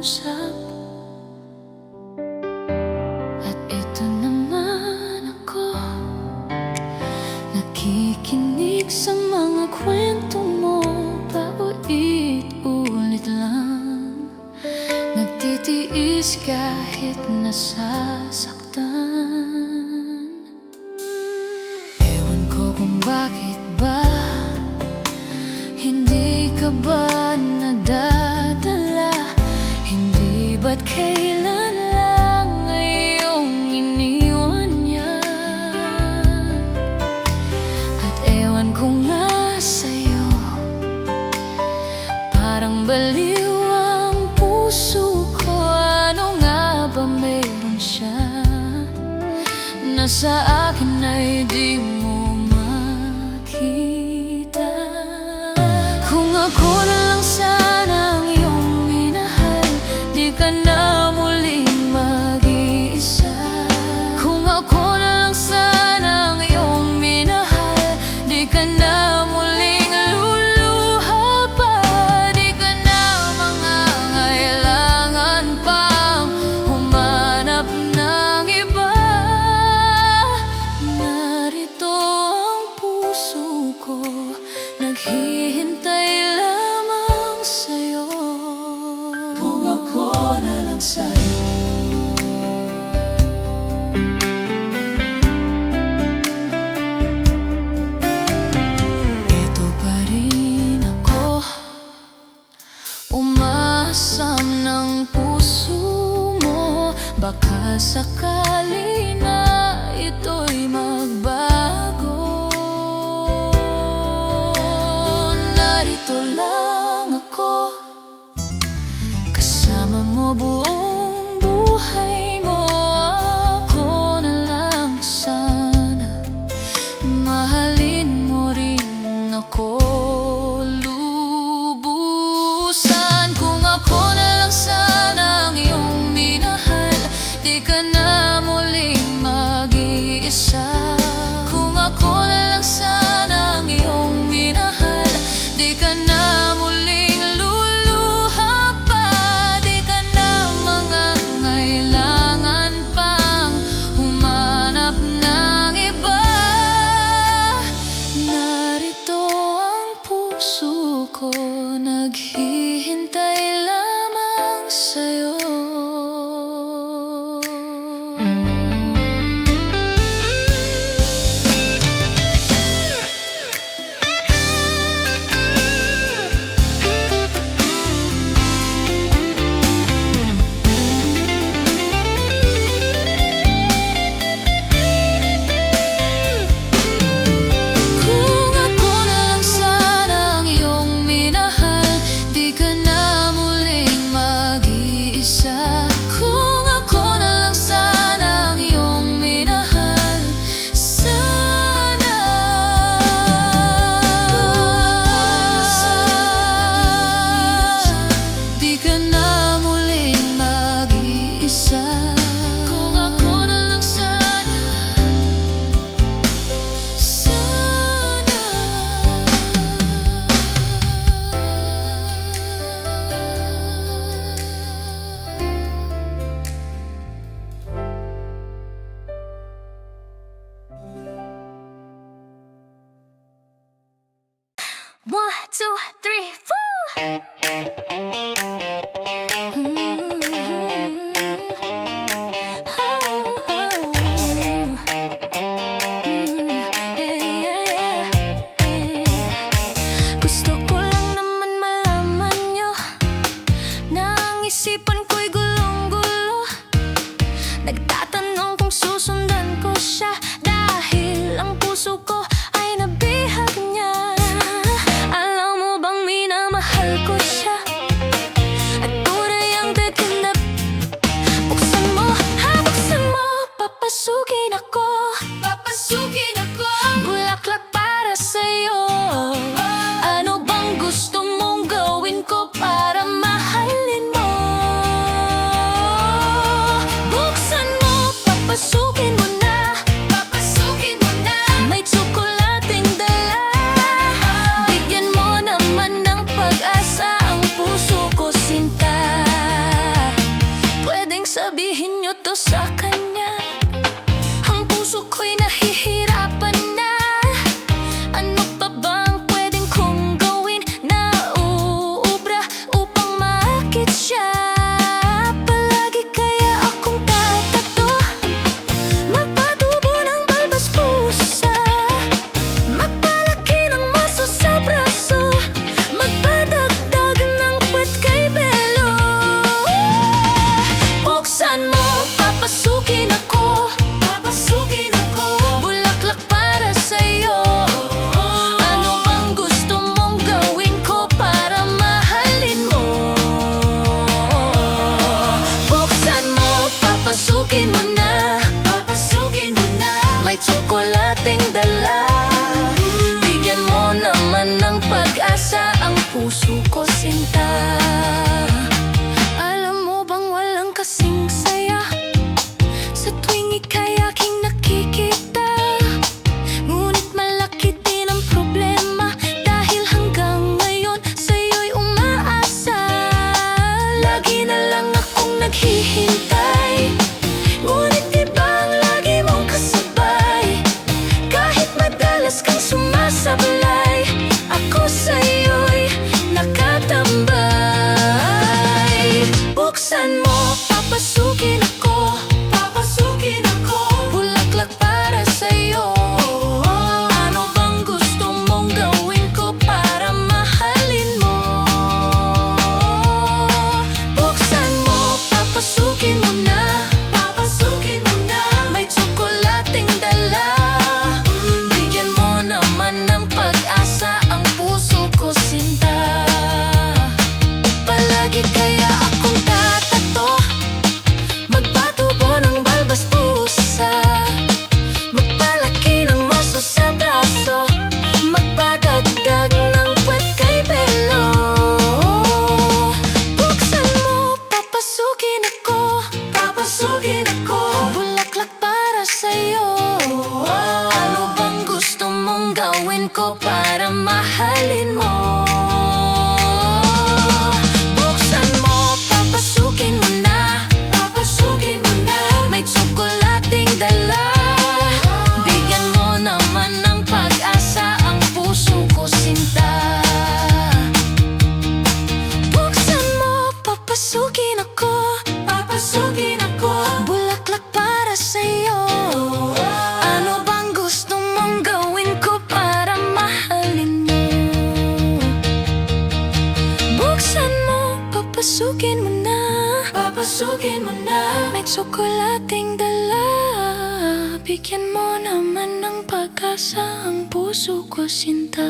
usap. At ito naman ako, nakikinig sa mga kwento mo. Paulit-ulit lang, nagtitiis kahit nasasaktan. Ewan ko kung bakit ba hindi ka ba nadadala? Hindi ba't kailan lang ngayong iniwan niya? At ewan ko nga sa'yo, parang baliw ang puso ko. Ano nga ba meron siya na sa akin ay di mo makita? Kung ako na lang sana ang iyong minahal, di ka na muling mag-iisa. Kung ako na lang sana ang iyong minahal, di ka na muling luluha pa. Di ka na mangangailangan pang humanap ng iba. Narito ang puso ko, naghihintay lamang sa'yo. Kung ako na lang sa'yo. Ito pa rin ako, umaasam ng puso mo. Baka sakali na ito'y magbago. Narito lang ako, kasama mo buong buhay mo. Ako na lang sana, mahalin mo rin ako lubusan. Kung ako na lang sana ang iyong minahal, di ka na muling mag-iisa. Kung ako na lang sana ang iyong minahal, di ka na muling luluha pa. Di ka na mangangailangan pang humanap ng iba. Narito ang puso ko, naghihintay lamang sa'yo. Kung ako na lang sana ang iyong minahal, di ka na muling mag-iisa. Kung ako na lang sana ang iyong minahal, sana di ka na muling mag-iisa. Kung ako na lang sana, sana. One, two, three, four. Gusto ko lang naman malaman nyo na ang isipan ko'y gulong-gulo. Nagtatanong kung susundan ko siya, dahil ang puso ko ay nabihag niya. Alam mo bang minamahal ko siya, at tunay ang daganap. Buksan mo, ha, buksan mo, papasukin ako. Papasukin ako, bulaklak para sa'yo. Ano bang gusto mong gawin ko para mahalin mo? Buksan mo, papasukin naghihintay. Ngunit di ba ang lagi mong kasabay? Kahit madalas kang sumasablay, ako sa'yo'y nakatambay. Buksan mo, papasukin ako. Papasukin ako. Bulaklak para sa'yo. Ano bang gusto mong gawin ko para mahalin mo? Buksan mo, papasukin mo na. Papasukin mo na. May tsokolating dala. Bigyan mo naman ng pag-asa ang puso ko, sinta. Palagi kaya akong tatato, magpatubo ng balbas pusa, magpalaki ng maso sa braso, magpadagdag ng puwet kay pelo. Buksan mo, papasukin ako. Papasukin ako. Bulaklak para sa'yo. Ano bang gusto mong gawin ko para mahalin mo? Buksan mo, papasukin mo na. Papasukin mo na. May tsokolating dala. Bigyan mo naman ng pag-asa ang puso ko, sinta. Buksan mo, papasukin ako. Papasukin ako. Bulaklak para sa'yo. Ano bang gusto mong gawin ko para mahalin mo? Buksan mo, papasukin mo na. Papasukin mo na. May tsokolating dala. Bigyan mo naman ng pag-asa ang puso ko, sinta.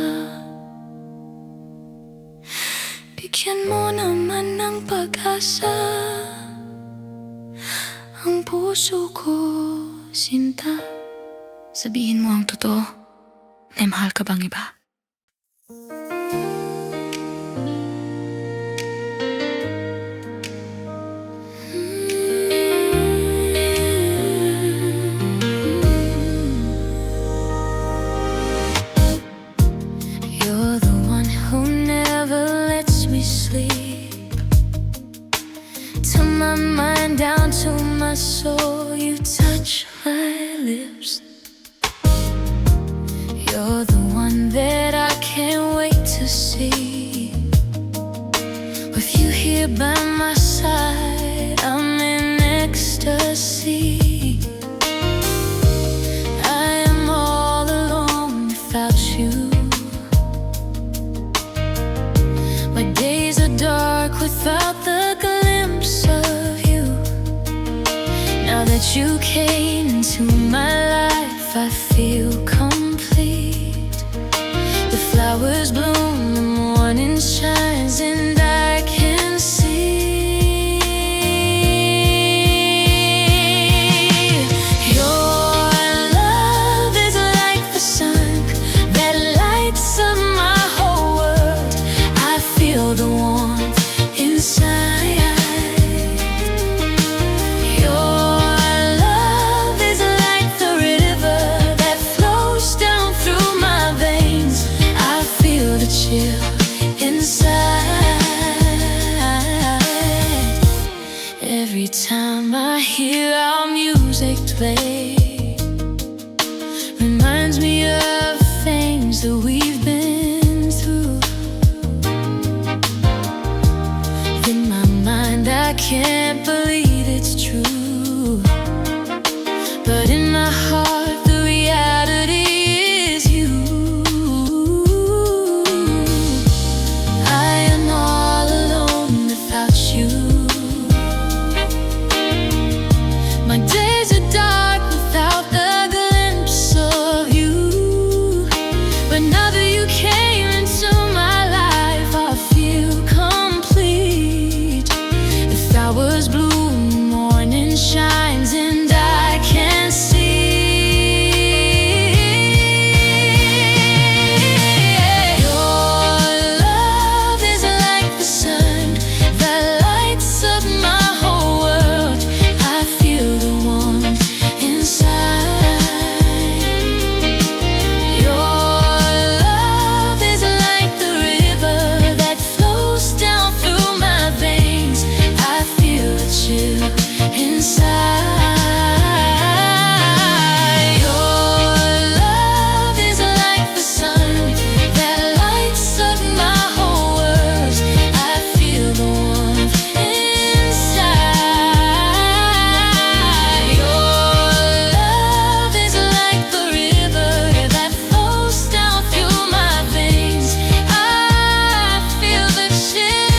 Bigyan mo naman ng pag-asa ang puso ko, sinta. Sabihin mo ang totoo. May mahal ka bang iba? You're the one who never lets me sleep. To my mind, down to my soul, you touch my lips. You're the one that I can't wait to see. With you here by my side, I'm in ecstasy. I am all alone without you. My days are dark without the glimpse of you. Now that you came into my life, I feel complete. The flowers bloom, the morning shines, and I can see your love is like the sun that lights up my whole world. I feel the warmth inside. Your love is like the river that flows down through my veins. I feel the chill inside. Every time I hear our music play, reminds me of things that we've been through. In my mind, I can't believe it's true, but in my heart, the reality is you. I am all alone without you. My days are dark without the glimpse of you. But now that you came into my life, I feel complete. The flowers bloom, you inside. Your love is like the sun that lights up my whole world. I feel the warmth inside. Your love is like the river that flows down through my veins. I feel the chill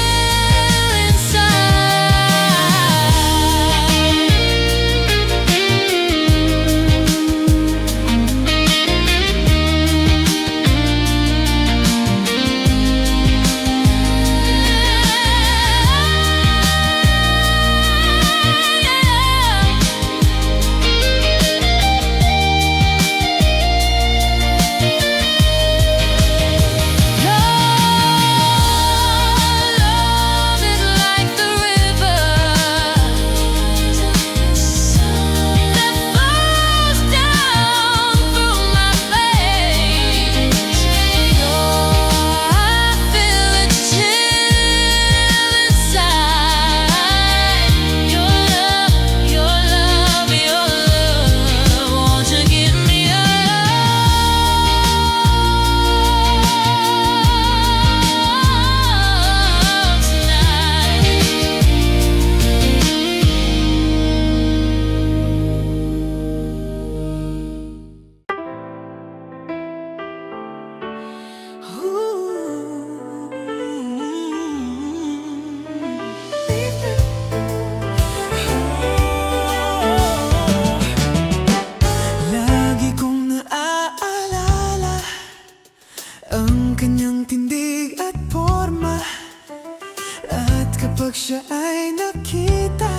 Kapag siya ay nakita,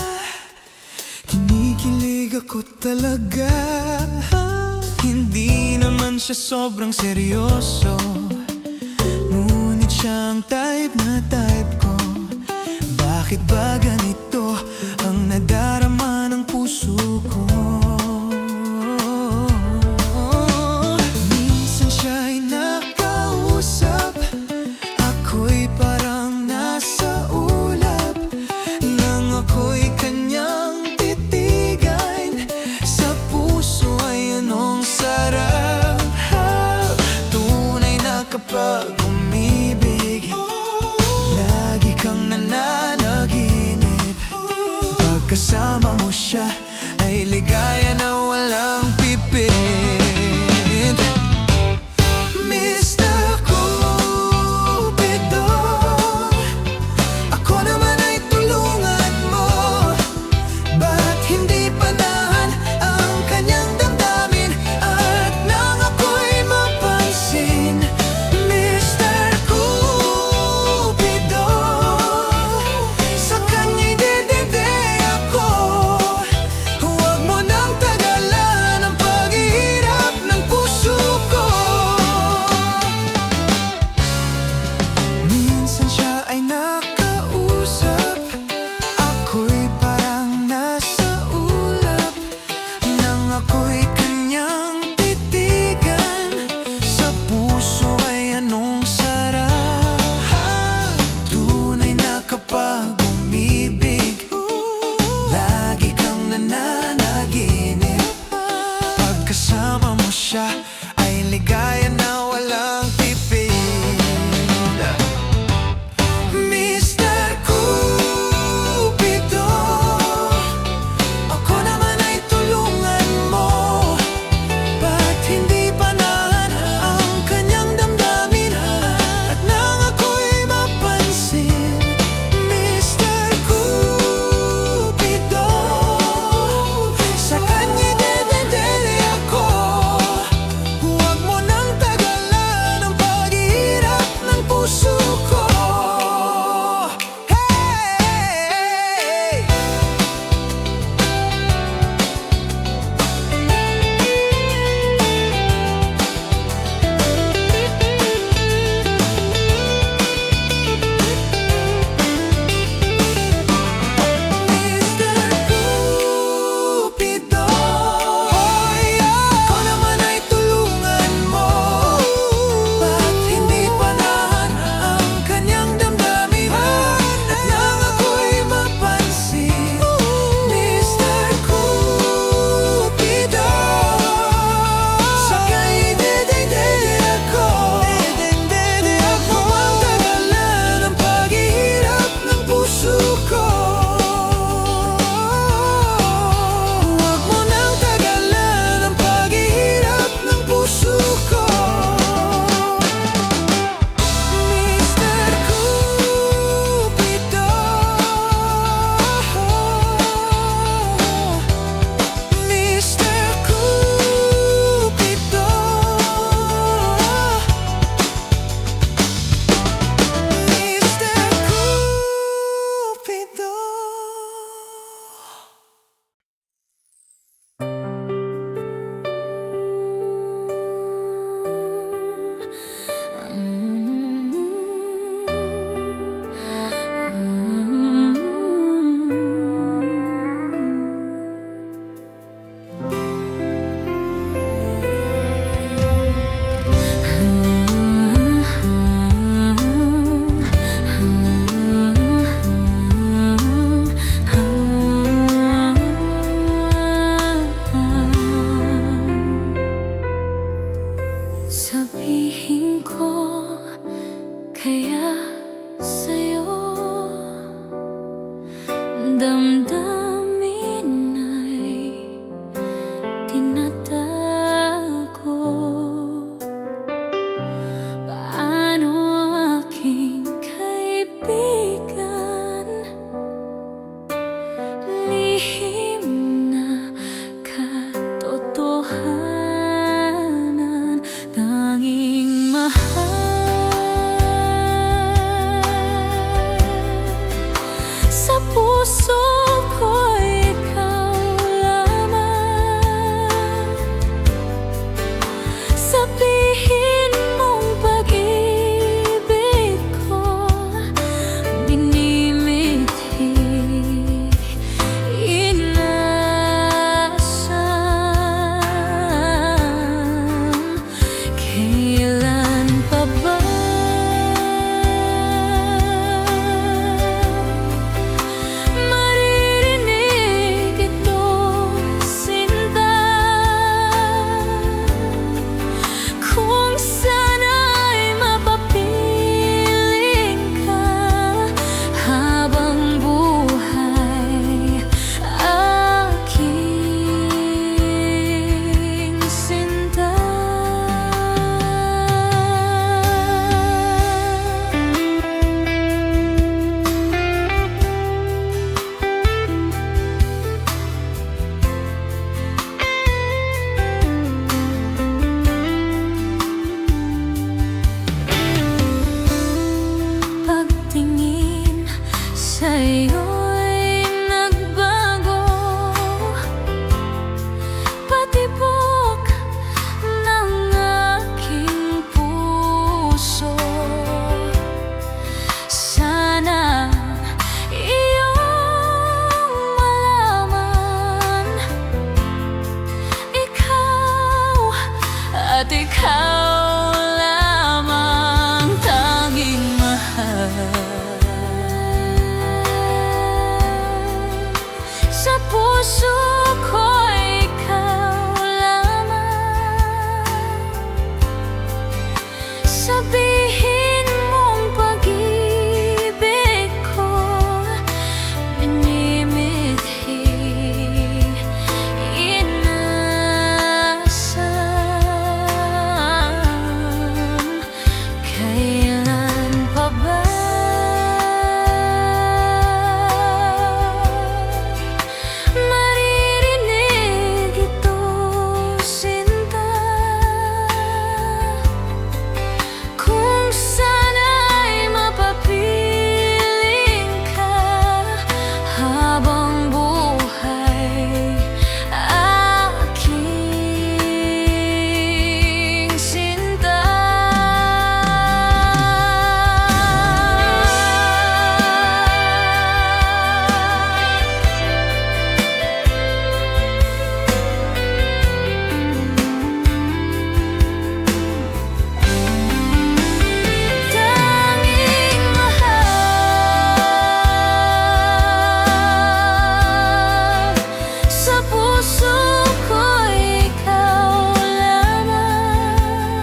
kinikilig ako talaga. Hindi naman siya sobrang seryoso, ngunit siyang type na type ko. Bakit ba ganito ang nadarama ng puso ko? Minsan siya'y nakausap, ako'y parang nasa ulap nang ako'y kanyang titigan. Sa puso ay anong sarap, tunay na kapag umibig, lagi kang nananaginip. Pagkasama mo siya ay ligaya na walang pipit. Mr. Cupido, ako naman ay tulungan mo. Ba't hindi panahan ang kanyang damdamin at nang ako'y mapansin? Mr. Cupido, sa kanya'y didede ako damdamin ay tinatago. Paano aking kaibigan, lihim na katotohanan, tanging mahal sa puso ko, ikaw lamang. Sabihin mong pag-ibig ko minimithi, inasam. Kailan pa ba maririnig ito, sinta? Kung sana'y mapapiling ka habang buhay, aking sinta. Pagtingin sa'yo'y nagbago, patibok ng aking puso. Sana iyong malaman, ikaw at ikaw lamang tanging mahal. Sa puso ko, ikaw lamang. Sabihin mong pag-ibig ko minimithi, inasam. Kailan pa ba maririnig ito, sinta? Kung sana'y mapapiling ka habang buhay, aking sinta. Tanging mahal sa puso ko, ikaw lamang.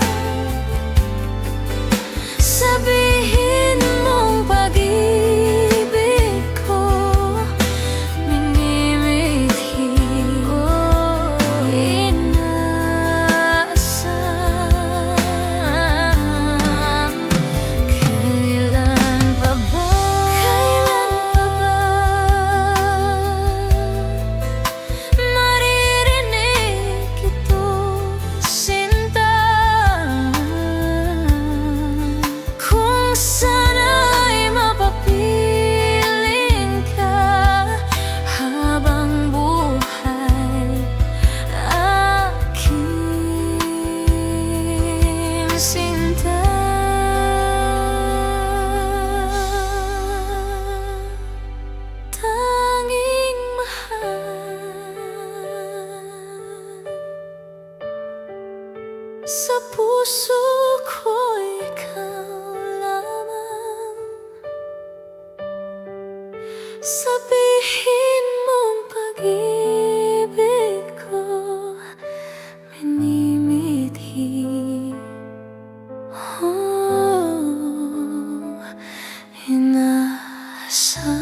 Sabihin mong pag-ibig ko minimithi, inasam. Kailan pa ba maririnig ito, sinta? Kung sana'y mapapiling ka habang buhay, aking sinta. Tanging mahal sa puso ko, ikaw lamang. Sabihin mong pag-ibig ko minimithi, inasam.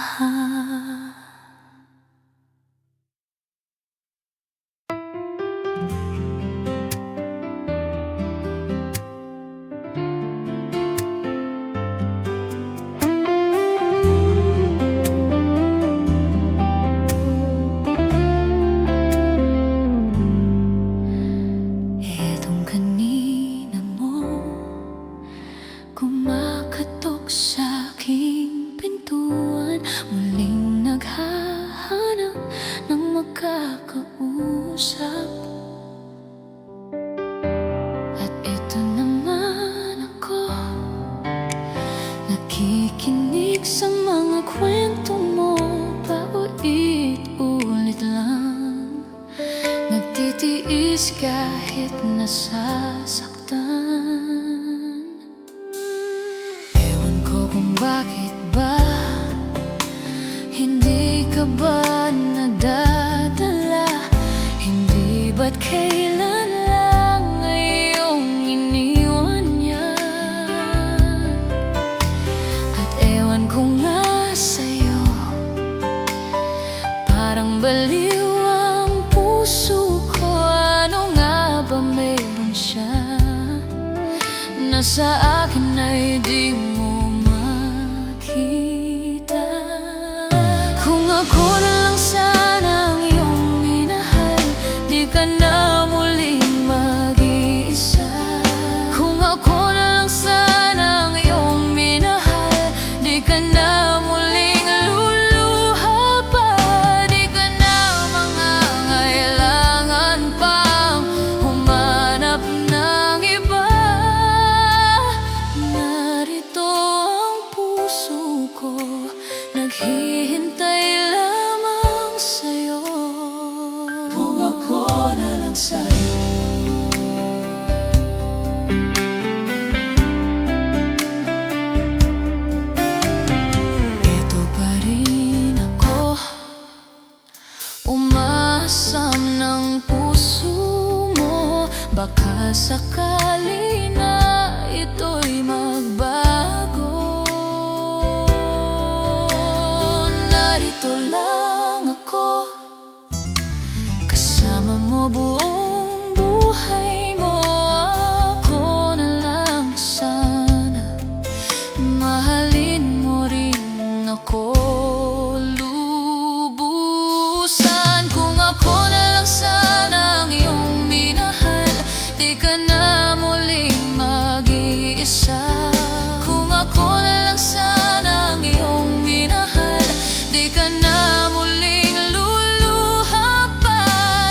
mahal. Etong kanina mo kumakatok sa aking pintuan, muling naghahanap ng makakausap. At ito naman ako, nakikinig sa mga kwento mo, paulit-ulit lang, nagtitiis kahit nasasaktan. Ewan ko kung bakit ba hindi ka ba nadadala, hindi ba't kailan lang ngayong iniwan niya. At ewan ko nga sa'yo, parang baliw ang puso ko. Ano nga ba meron siya na sa akin ay di mo makita? Kung ako na lang sana ang iyong minahal, di ka na muling mag-iisa. Kung ako na lang sana ang iyong minahal, di ka na muling luluha pa. Di ka na mangangailangan pang humanap ng iba. Narito ang puso ko, naghihintay lamang sa'yo. Kung ako na lang sa'yo. Ito pa rin ako, umaasam ng puso mo, baka sakali na ito'y magbago. Narito lang ako, kasama mo buong buhay mo. Ako na lang sana, mahalin mo rin ako lubusan. Kung ako na lang sana ang iyong minahal, di ka na muling mag-iisa. Kung ako na lang sana ang iyong minahal, di ka na muling luluha pa.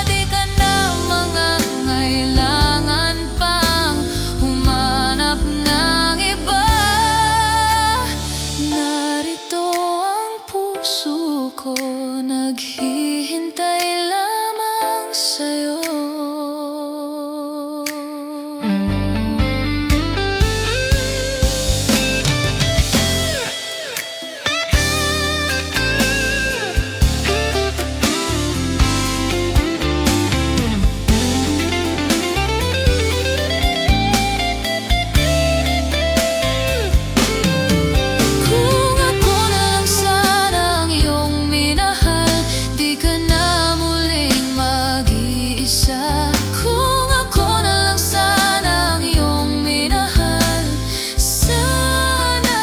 Di ka na mangangailangan pang humanap ng iba. Narito ang puso ko, naghihintay lamang sa'yo. Kung ako na lang sana ang iyong minahal, di ka na muling mag-iisa. Kung ako na lang sana ang iyong minahal, sana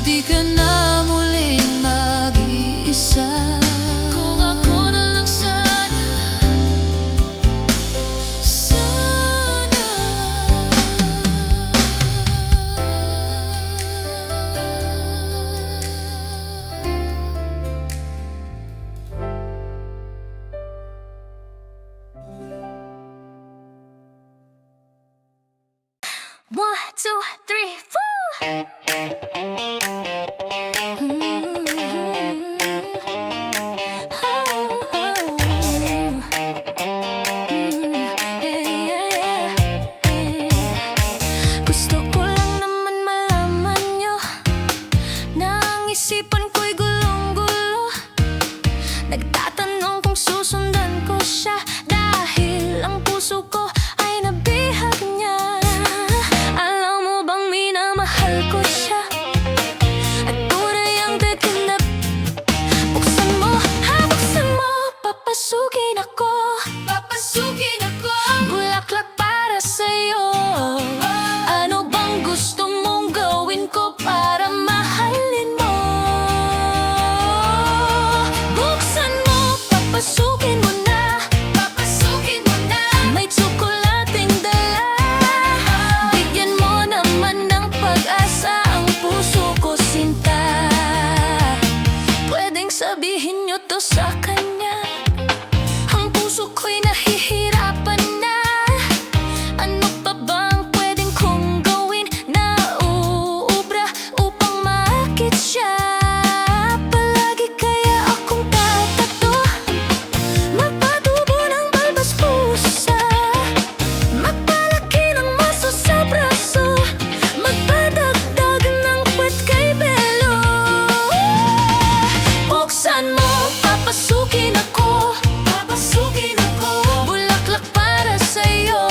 di ka na muling mag-iisa. Kung ako na lang sana, sana. One, two, three, four. Gusto ko lang naman malaman nyo na ang isipan ko'y gulong-gulo. Nagtatanong kung susundan ko siya dahil ang puso ko ay nabihag niya. papasukin ako. Papasukin ako. Bulaklak para sa'yo. Ano bang gusto mong gawin ko para mahalin mo? Buksan mo, papasukin mo na. Papasukin mo na. May tsokolating dala. Bigyan mo naman ng pag-asa ang puso ko, sinta. Pwedeng sabihin nyo to sa kanya. Ang puso ko'y nahihirapan na. Ano pa bang pwedeng kong gawin na uubra upang maakit siya? Palagi kaya akong tatato, magpatubo ng balbas pusa, magpalaki ng maso sa braso, magpadagdag ng puwet kay Belo. Buksan mo, papasukin ako. Papasukin ako. Bulaklak para sa'yo.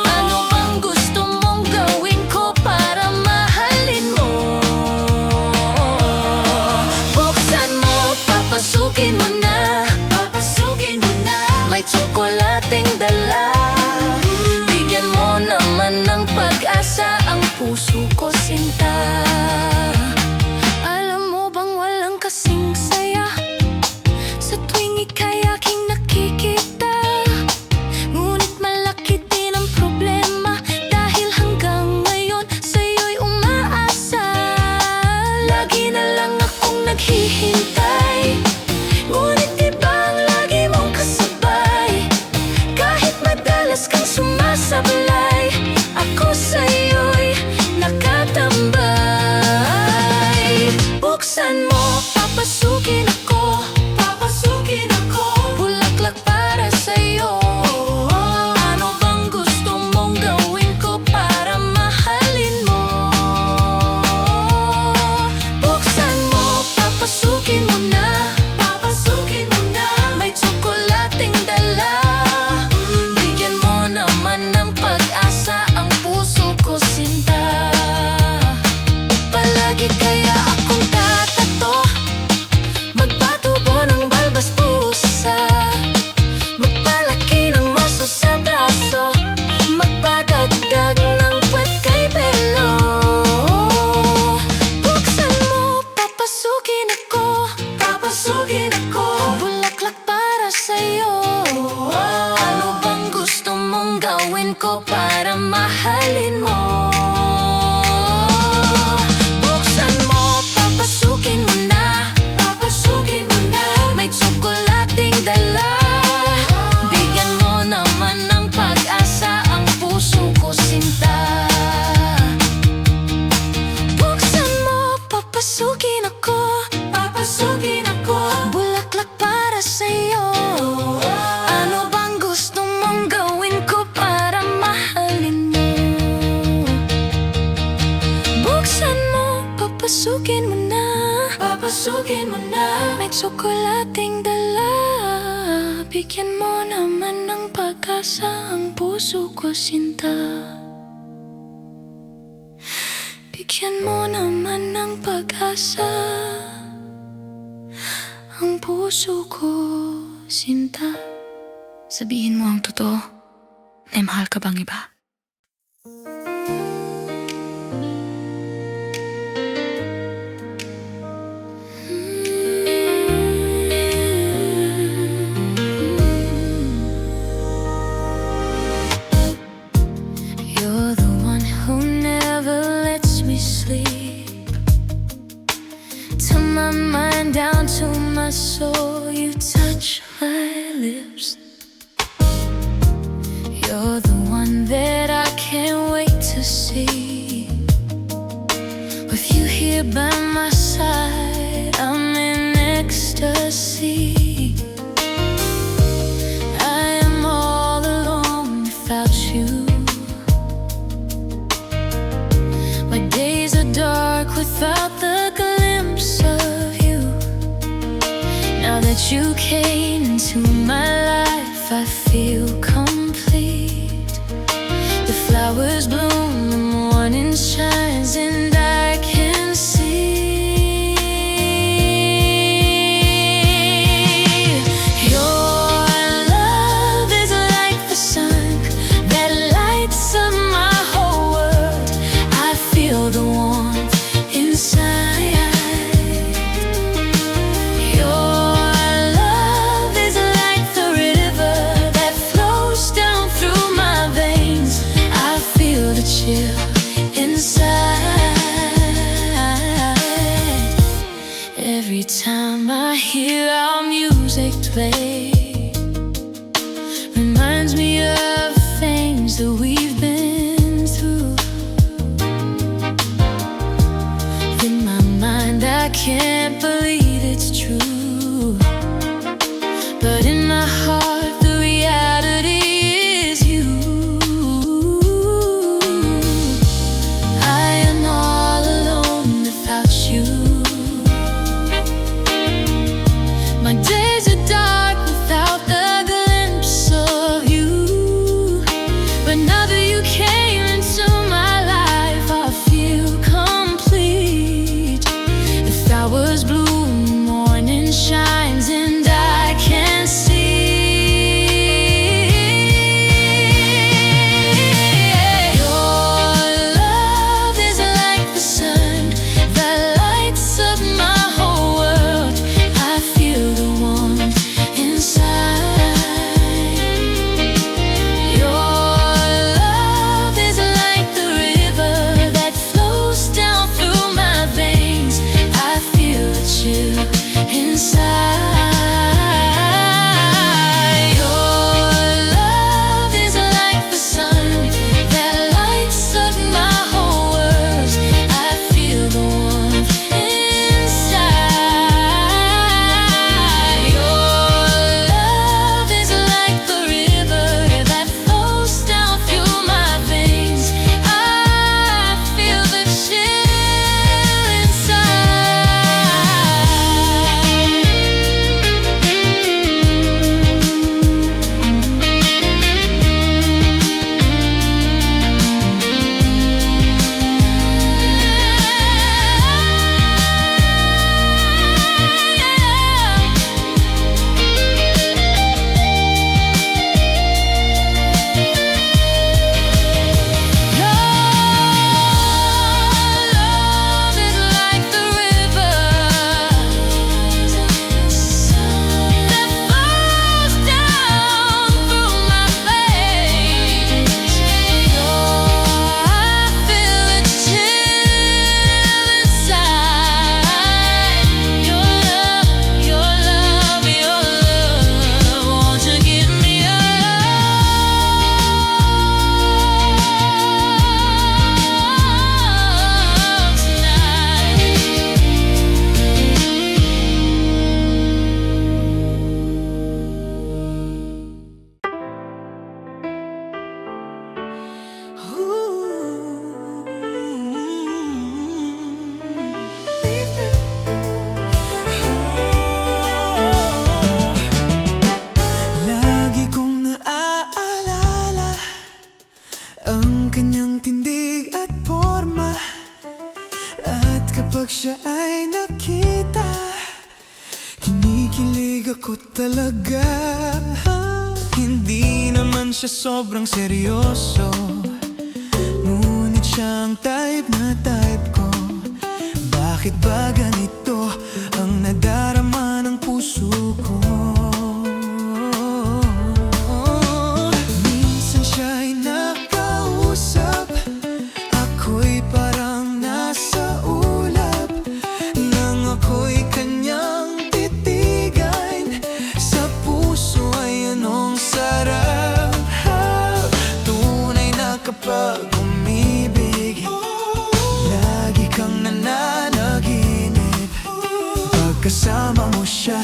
Ano bang gusto mong gawin ko para mahalin mo? Buksan mo, papasukin mo na. Papasukin mo na. May tsokolating dala. Bigyan mo naman ng pag-asa ang puso ko, sinta. Alam mo bang walang kasing saya sa tuwing ika'y aking nakikita? Ngunit malaki din ang problema dahil hanggang ngayon sa'yo'y umaasa. Lagi na lang akong naghihintay, ngunit di ba ang lagi mong kasabay? Kahit madalas kang sumasablay, ako sa'yo'y nakatambay. Buksan mo, papasukin ako. Papasukin ako. Bulaklak para sa'yo. Ano bang gusto mong gawin ko para mahalin mo? Buksan mo, papasukin mo na. Papasukin mo na. May tsokolating dala. Bigyan mo naman ng pag-asa ang puso ko, sinta. Palagi kaya akong tatato, magpatubo ng balbas pusa, magpalaki ng maso sa braso, magpadagdag ng puwet kay Belo. Buksan mo, papasukin ako. Papasukin ako. Bulaklak para sa'yo. Ano bang gusto mong gawin ko para mahalin mo? Buksan mo, papasukin mo na. Papasukin mo na. May tsokolating dala. Bigyan mo naman ng pag-asa ang puso ko, sinta. Buksan mo, papasukin ako. Papasukin ako. Bulaklak para sa'yo. Ano bang gusto mong gawin ko para mahalin mo? Buksan mo, papasukin mo na. Papasukin mo na. May tsokolating dala. Bigyan mo naman ng pag-asa ang puso ko, sinta. Bigyan mo naman ng pag-asa ang puso ko, sinta. Sabihin mo ang totoo. May mahal ka bang iba? You're the one who never lets me sleep. To my mind, down to my soul, you touch my lips. You're the one that I can't wait to see. With you here by my side, I'm in ecstasy. I am all alone without you. My days are dark without the glimpse of you. Now that you came into my life, I feel complete. The flowers bloom, the morning shines, and I can see you're talaga. Hindi naman siya sobrang seryoso, ngunit siyang type na type ko. Bakit ba ganito ang nadarama ng puso ko? Minsan siya'y nakausap, ako'y parang nasa ulap, nang ako'y kanyang titigan, sa puso ay anong sarap. Tunay na kapag umibig, lagi kang nananaginip. Pagkasama mo siya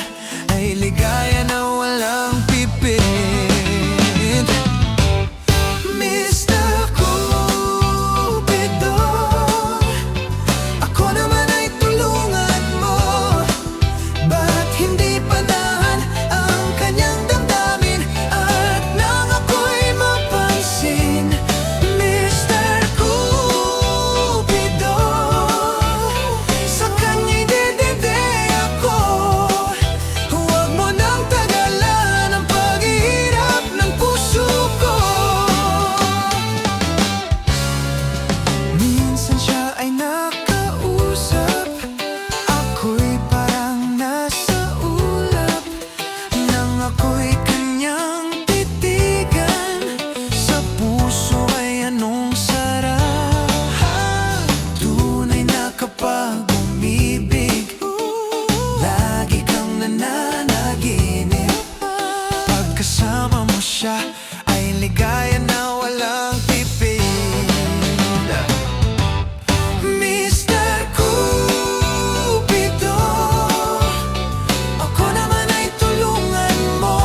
ay ligaya na walang pipit. Mr. Cupido, ako naman ay tulungan mo. Ba't hindi panahan ang kanyang damdamin, at nang ako'y mapansin? Mr. Cupido, sa kanya'y dedede ako. Huwag mo nang tagalan ang paghihirap ng puso ko. Minsan siya ay nakausap, ako'y parang nasa ulap, nang ako'y kanyang titigan, sa puso ay anong sarap. Tunay na kapag umibig, lagi kang nananaginip. Pagkasama mo siya ay ligaya na walang tipid. Mr. Cupido, ako naman ay tulungan mo.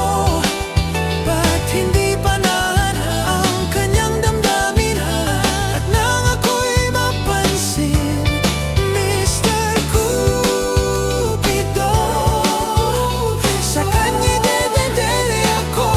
Ba't hindi panahan ang kanyang damdamin, at nang ako'y mapansin? Mr. Cupido, sa kanya'y dedede ako.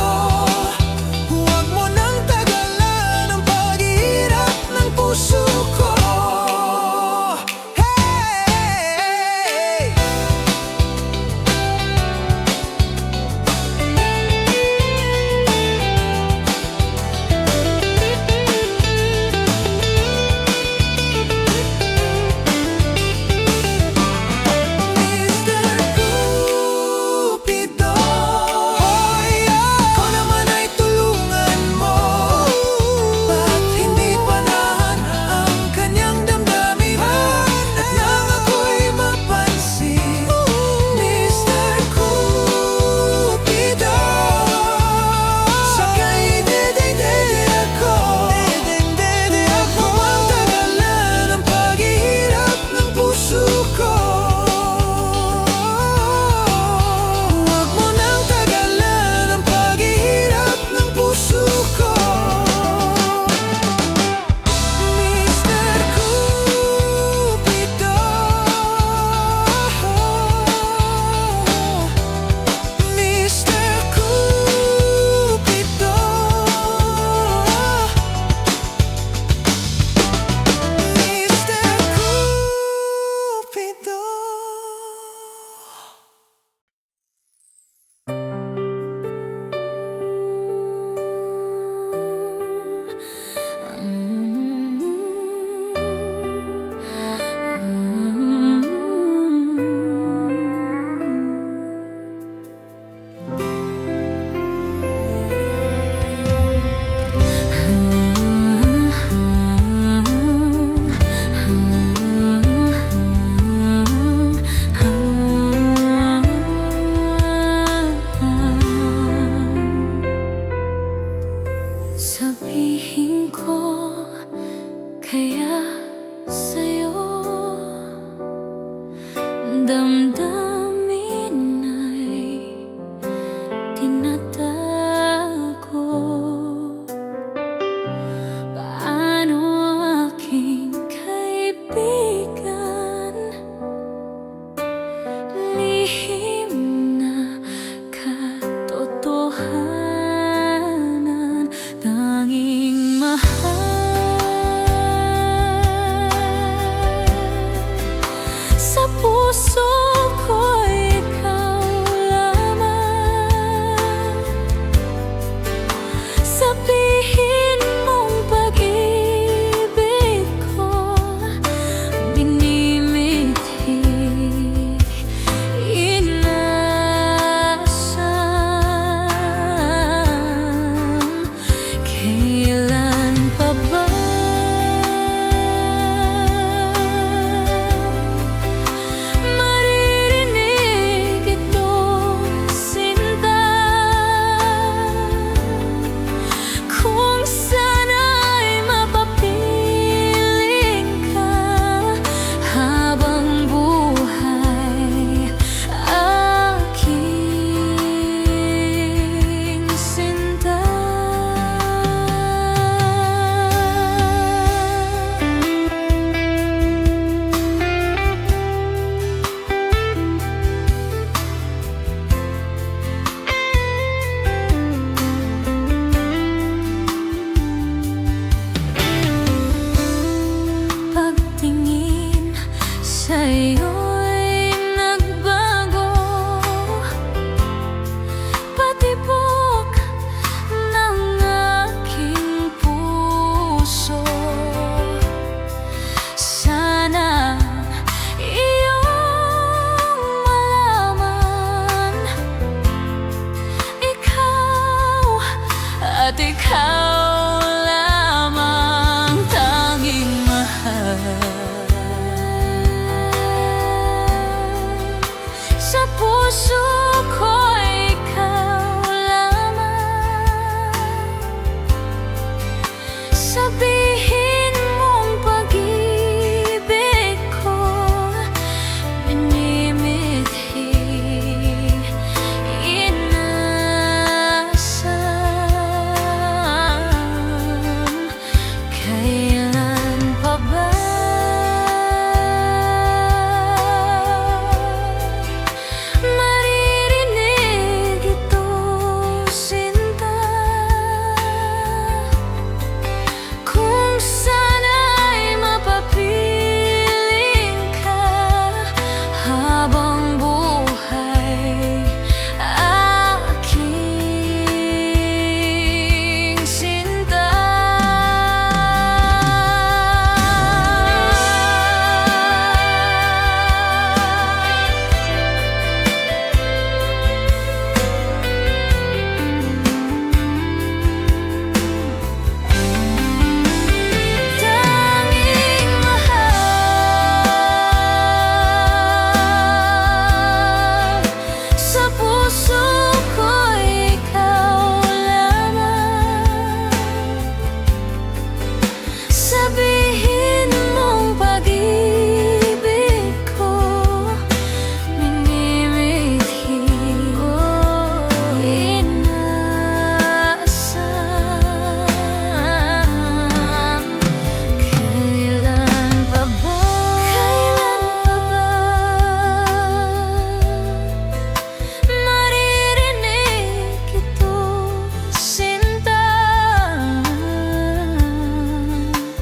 at ikaw lamang tanging mahal. Sa puso ko ikaw lamang. Sabihin mong pag-ibig ko minimithi, inasam. Kailan pa ba maririnig ito, sinta? Kung sana'y mapapiling ka habang buhay, aking sinta. Tanging mahal. Sa puso ko ikaw lamang. Sabihin mong pag-ibig ko minimithi, inasam. Kailan pa ba maririnig ito, sinta?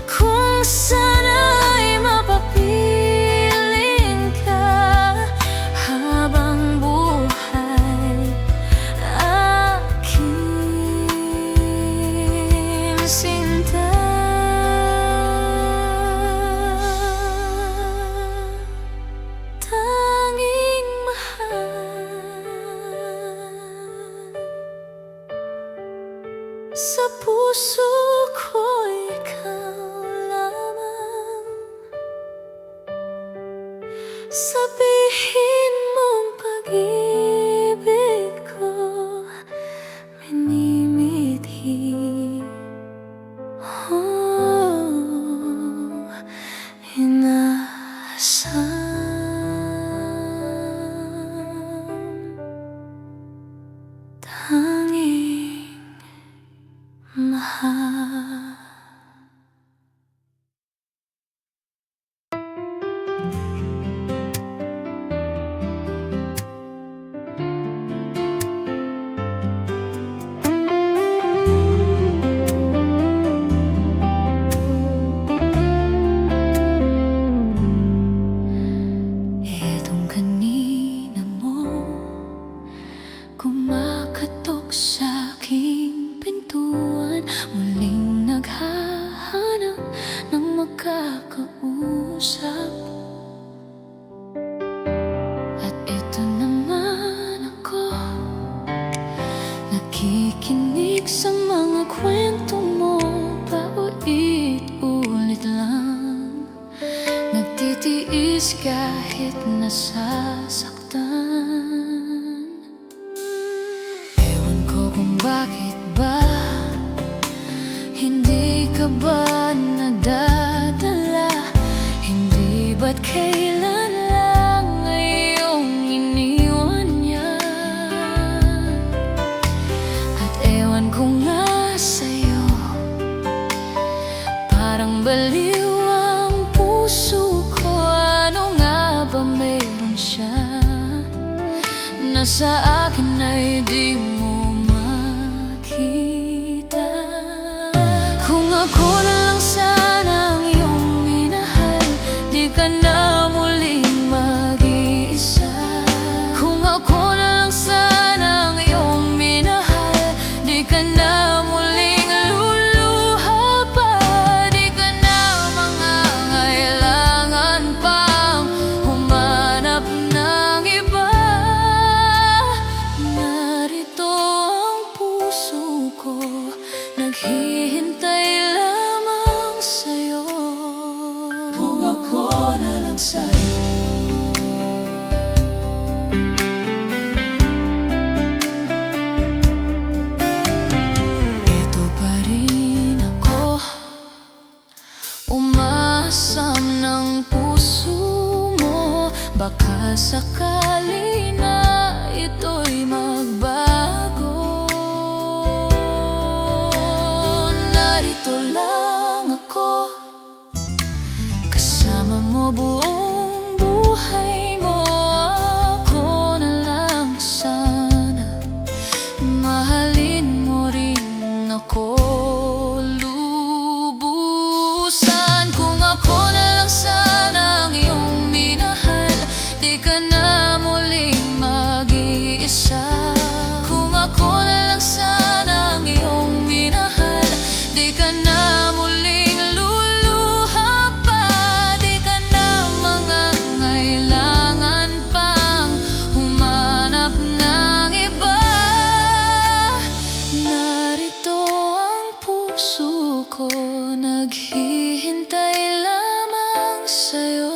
Kung sana'y mapapiling ka habang buhay, aking sinta. Tanging mahal. Sa puso ko ikaw lamang. Sabihin mong pag-ibig ko minimithi, inasam. Tanging mahal. Itong kanina mo kumakatok sa aking pintuan, muling naghahanap ng makakausap. At ito naman ako, nakikinig sa mga kwento mo, paulit-ulit lang. Nagtitiis kahit nasasaktan. Ewan ko kung bakit ba hindi ka ba nadadala? Hindi ba't kailan lang ngayong iniwan niya? At ewan ko nga sa'yo, parang baliw ang puso ko. Ano nga ba meron siya na sa akin ay di mo makita? Kung ako na lang sana ang iyong minahal, di ka na muling mag-iisa. Kung ako na lang sana ang iyong minahal, di ka na muling luluha pa. Di ka na mangangailangan pang humanap ng iba. naghihintay lamang sa'yo. Kung ako na lang sa'yo. Ito pa rin ako, umaasam ng puso mo. Baka sakali na ito'y magbago. Narito lang ako, kasama mo buong buhay mo. Ako na lang sana, mahalin mo rin ako lubusan. Kung ako na lang sana ang iyong minahal, di ka na muling mag-iisa. Kung ako na lang sana ang iyong minahal, di ka na muling luluha pa. Di ka na mangangailangan pang humanap ng iba. Narito ang puso ko, naghihintay lamang sa'yo.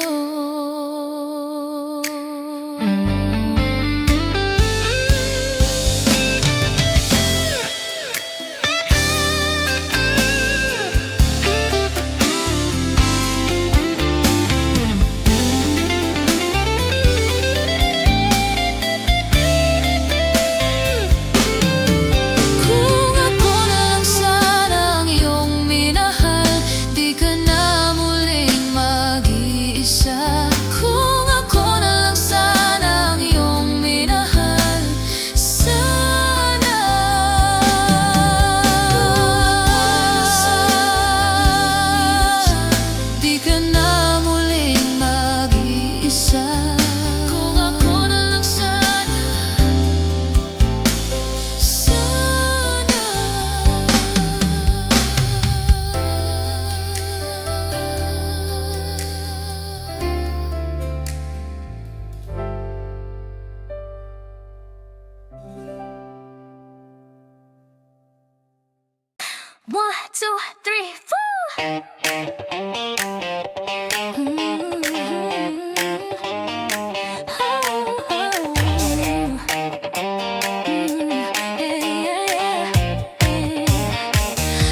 Kung ako na lang sana ang iyong minahal, di ka na muling mag-iisa. Kung ako na lang sana ang iyong minahal, sana. Di ka na muling mag-iisa. Kung ako na lang sana, sana. One, two, three, four.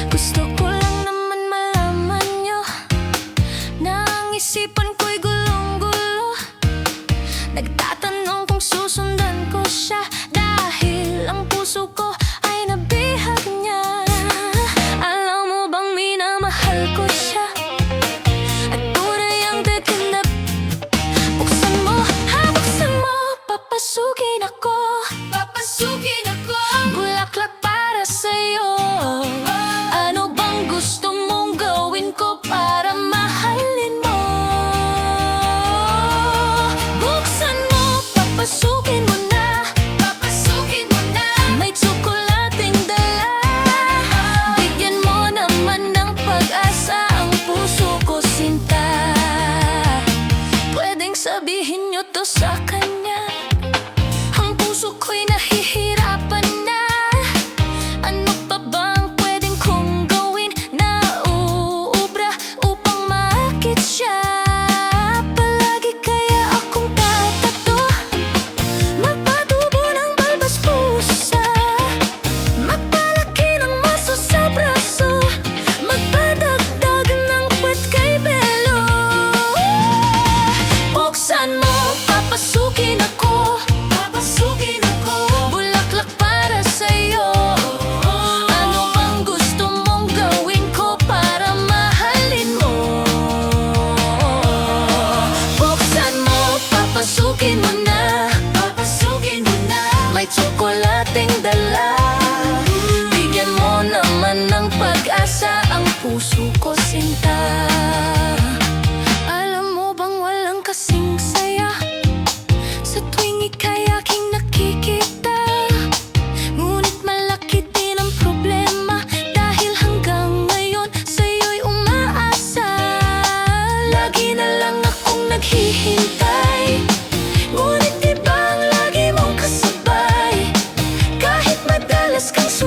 Gusto ko lang naman malaman nyo na ang isipan ko'y gulong-gulo. Nagtatanong kung susundan ko siya dahil ang puso ko ay nabihag niya. Alam mo bang minamahal ko siya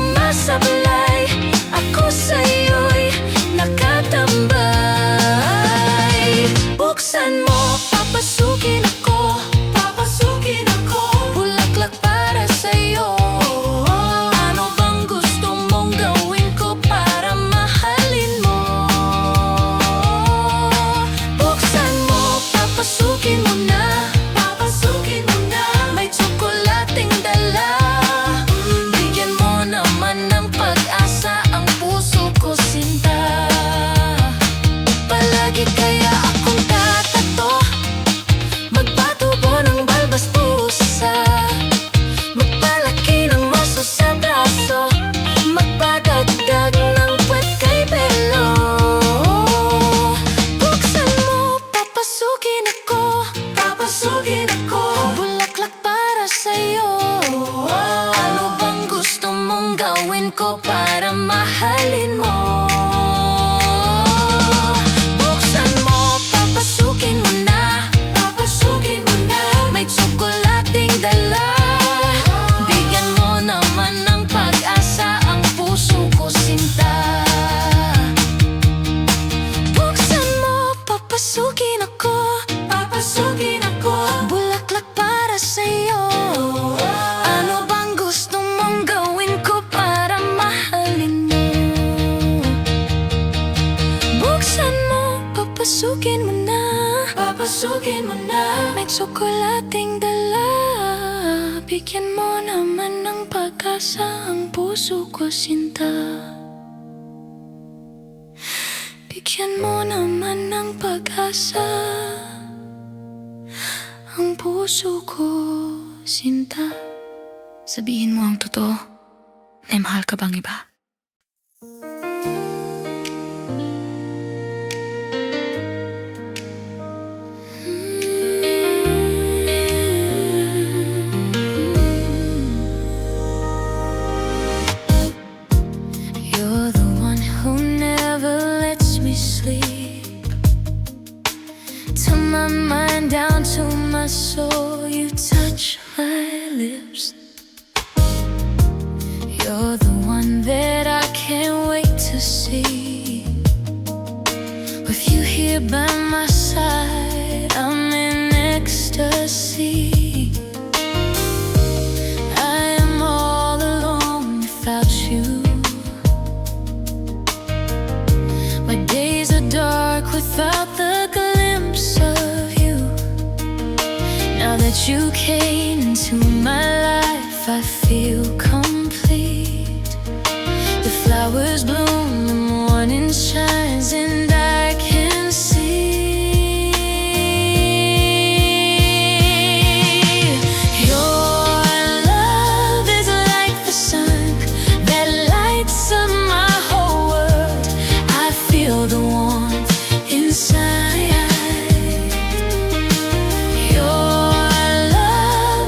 sumasablay, ako sa'yo'y nakatambay. Buksan mo, papasukin ako, papasukin ako. Bulaklak para sa'yo. Ano bang gusto mong gawin ko para mahalin mo? Buksan mo, papasukin mo na, papasukin mo na. May tsokolating dala. Bigyan mo naman ng pag-asa ang puso ko, sinta. Palagi kaya akong tatato, magpatubo ng balbas pusa, magpalaki ng maso sa braso, magpadagdag ng puwet kay pelo. Buksan mo, papasukin ako, papasukin ako. Bulaklak para sa'yo. Ano bang gusto mong gawin ko para mahalin mo? Buksan mo, papasukin mo na, papasukin mo na. May tsokolating dala. Bigyan mo naman ng pag-asa ang puso ko, sinta. Buksan mo, papasukin ako, papasukin ako. Bulaklak para sa'yo. Ano bang gusto mong gawin ko para mahalin mo? Buksan mo, papasukin mo na, papasukin mo na. May tsokolating dala. Bigyan mo naman ng pag-asa ang puso ko, sinta. Bigyan mo naman ng pag-asa ang puso ko, sinta. Sabihin mo ang totoo. May mahal ka bang iba? You're the one who never lets me sleep. To my mind, down to my soul, you touch my lips. You're the one that I can't wait to see. With you here by my side, I'm in ecstasy. I am all alone without you. My days are dark without the glimpse of you. Now that you came into my life, I feel complete. The flowers bloom, the morning shines, and I can see your love is like the sun that lights up my whole world. I feel the warmth inside. Your love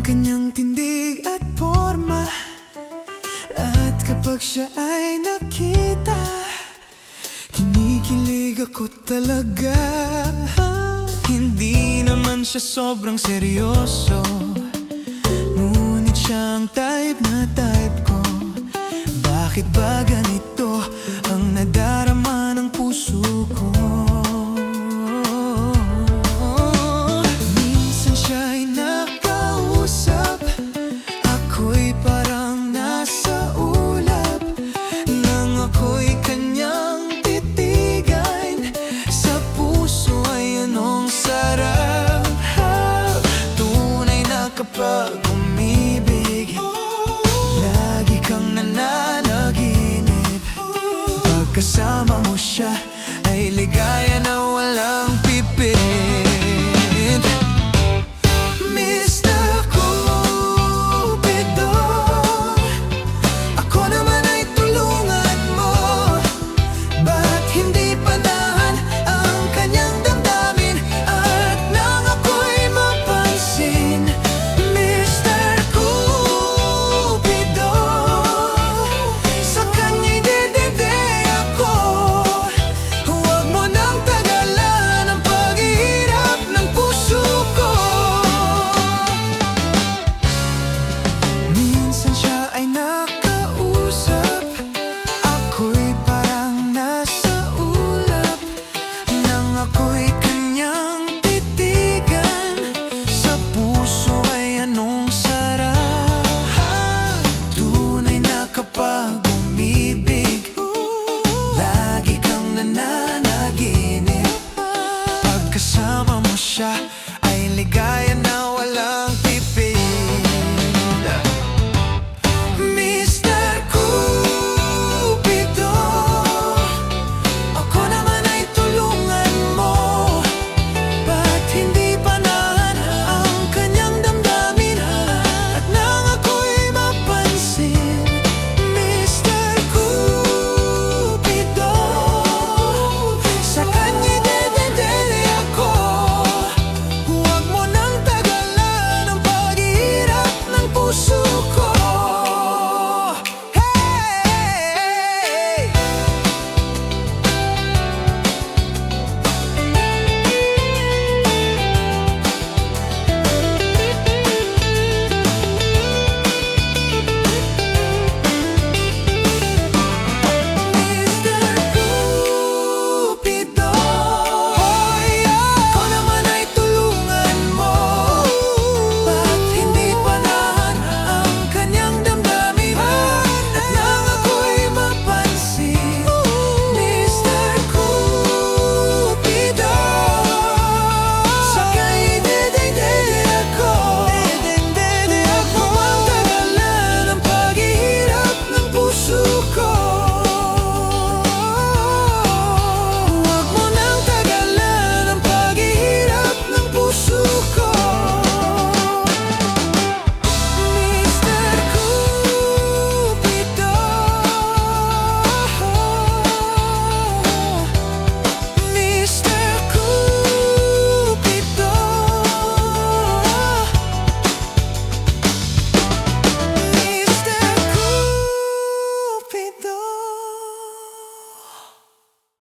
kanyang tindig at forma, at kapag siya ay nakita, kinikilig ako talaga. Hindi naman siya sobrang seryoso, ngunit siyang type na type ko. Bakit ba ganito ang nadarama